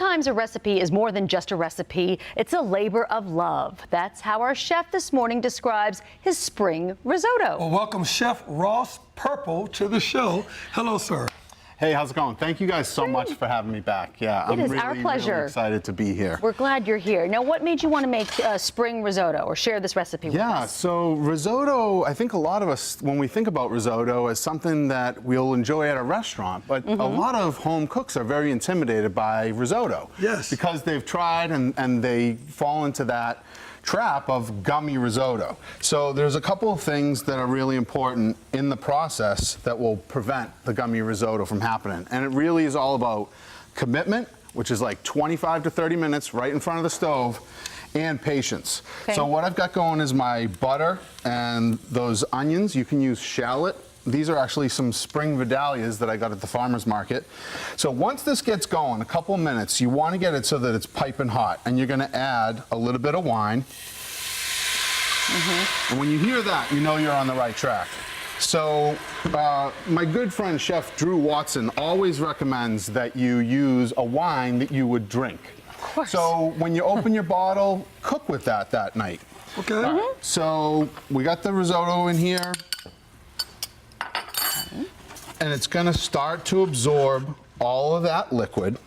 Sometimes a recipe is more than just a recipe. It's a labor of love. That's how our chef this morning describes his spring risotto. Well, welcome Chef Ross Purple to the show. Hello, sir. Hey, how's it going? Thank you guys so much for having me back. Yeah, I'm is really, our pleasure. really excited to be here. We're glad you're here. Now, what made you want to make spring risotto or share this recipe with us? So risotto, I think a lot of us, when we think about risotto, is something that we'll enjoy at a restaurant, but a lot of home cooks are very intimidated by risotto. Yes. Because they've tried and they fall into that trap of gummy risotto. So there's a couple of things that are really important in the process that will prevent the gummy risotto from happening. And it really is all about commitment, which is like 25 to 30 minutes right in front of the stove, and patience. Okay. So what I've got going is my butter and those onions. You can use shallot. These are actually some spring vidalias that I got at the farmer's market. So once this gets going, a couple of minutes, you want to get it so that it's piping hot, and you're going to add a little bit of wine. And when you hear that, you know you're on the right track. So my good friend Chef Drew Watson always recommends that you use a wine that you would drink. Of course. So when you open your bottle, cook with that night. Okay. Right, so we got the risotto in here. And it's going to start to absorb all of that liquid.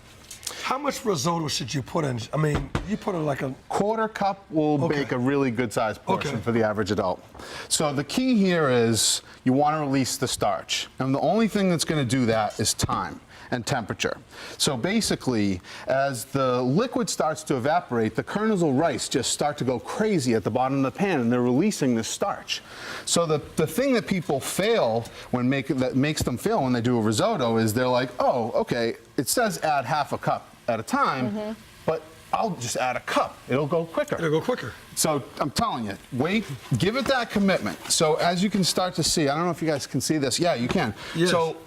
How much risotto should you put in? I mean, you put in like a Quarter cup will make a really good sized portion for the average adult. So the key here is you want to release the starch. And the only thing that's going to do that is time and temperature. So basically, as the liquid starts to evaporate, the kernels of rice just start to go crazy at the bottom of the pan, and they're releasing the starch. So the thing that people fail that makes them fail when they do a risotto is they're like, oh, okay, it says add half a cup at a time, but I'll just add a cup. It'll go quicker. It'll go quicker. So I'm telling you, wait, give it that commitment. So as you can start to see, I don't know if you guys can see this. Yeah, you can. Yes. So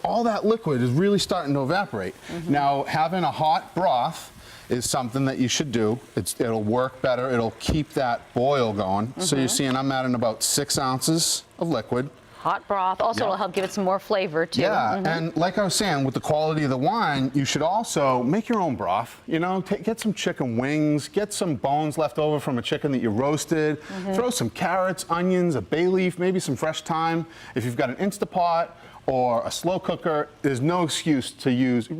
all that liquid is really starting to evaporate. Now, having a hot broth is something that you should do. It'll work better. It'll keep that boil going. So you're seeing I'm adding about 6 ounces of liquid. Hot broth. Also, it'll help give it some more flavor, too. Yeah, and like I was saying, with the quality of the wine, you should also make your own broth. You know, get some chicken wings, get some bones left over from a chicken that you roasted, throw some carrots, onions, a bay leaf, maybe some fresh thyme. If you've got an Instapot or a slow cooker, there's no excuse to use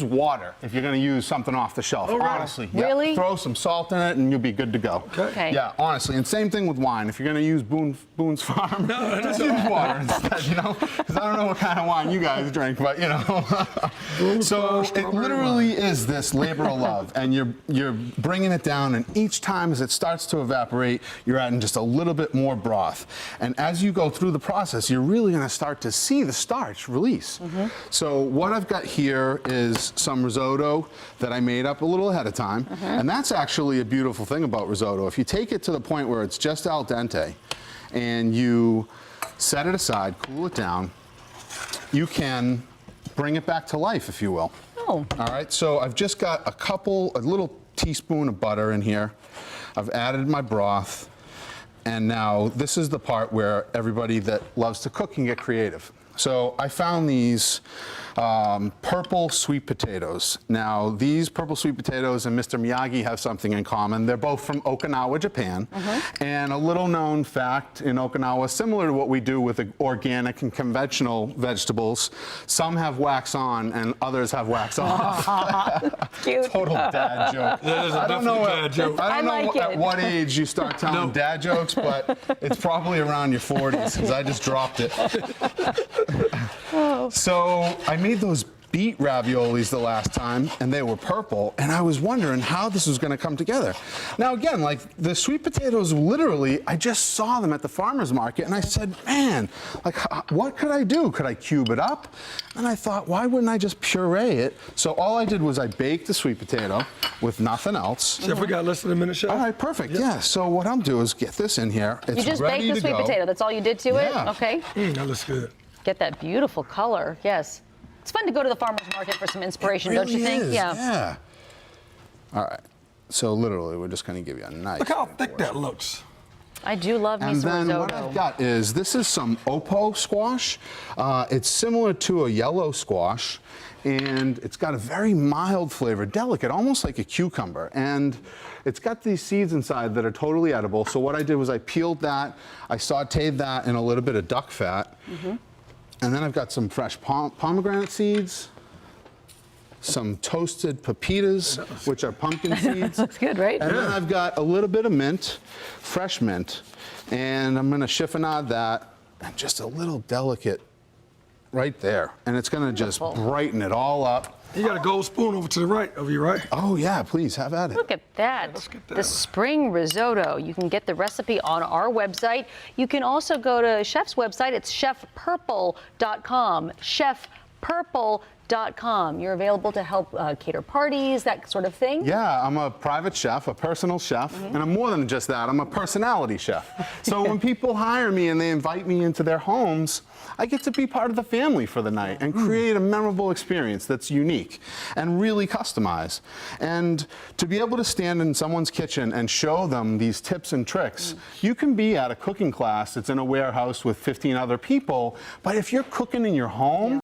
water if you're going to use something off the shelf. Oh, honestly, really? Throw some salt in it and you'll be good to go. Okay. Yeah, honestly, and same thing with wine. If you're going to use Boone's Farm, just use water instead. You know, because I don't know what kind of wine you guys drink, but you know. So it literally is this labor of love, and you're bringing it down, and each time as it starts to evaporate, you're adding just a little bit more broth, and as you go through the process, you're really going to start to see the starch release. So what I've got here is some risotto that I made up a little ahead of time, and that's actually a beautiful thing about risotto. If you take it to the point where it's just al dente and you set it aside, cool it down, you can bring it back to life, if you will. Oh. All right, so I've just got a little teaspoon of butter in here. I've added my broth, and now this is the part where everybody that loves to cook can get creative. So I found these purple sweet potatoes. Now, these purple sweet potatoes and Mr. Miyagi have something in common. They're both from Okinawa, Japan. And a little known fact in Okinawa, similar to what we do with the organic and conventional vegetables, some have wax on and others have wax off. Cute. Total dad joke. I don't know at what age you start telling dad jokes, but it's probably around your 40s, because I just dropped it. So I made those beet raviolis the last time, and they were purple, and I was wondering how this was going to come together. Now again, like the sweet potatoes, literally, I just saw them at the farmer's market, and I said, man, like what could I do? Could I cube it up? And I thought, why wouldn't I just puree it? So all I did was I baked the sweet potato with nothing else. Chef, we got less than a minute, Chef. All right, perfect. Yeah. So what I'll do is get this in here. It's You just ready baked the to sweet go. potato. That's all you did to it? Okay. That looks good. Get that beautiful color. Yes. It's fun to go to the farmer's market for some inspiration, It don't you really think? is, Yeah. Yeah. All right. So literally, we're just going to give you a nice. Look how thick that looks. I do love me And some then risotto. what I've got is, this is some Oppo squash. It's similar to a yellow squash. and it's got a very mild flavor, delicate, almost like a cucumber. And it's got these seeds inside that are totally edible. So what I did was I peeled that, I sauteed that in a little bit of duck fat, and then I've got some fresh pomegranate seeds, some toasted pepitas, which are pumpkin seeds. Looks good, right? And then I've got a little bit of mint, fresh mint, and I'm gonna chiffonade that, and just a little delicate right there. And it's gonna just brighten it all up. You got a gold spoon over to the right of you, right? Oh yeah, please, have at it. Look at that. let's get that. The spring risotto. You can get the recipe on our website. You can also go to Chef's website. It's chefpurple.com. Chefpurple.com. You're available to help cater parties, that sort of thing. Yeah, I'm a private chef, a personal chef, and I'm more than just that, I'm a personality chef. So when people hire me and they invite me into their homes, I get to be part of the family for the night and create a memorable experience that's unique and really customized. And to be able to stand in someone's kitchen and show them these tips and tricks, you can be at a cooking class that's in a warehouse with 15 other people, but if you're cooking in your home,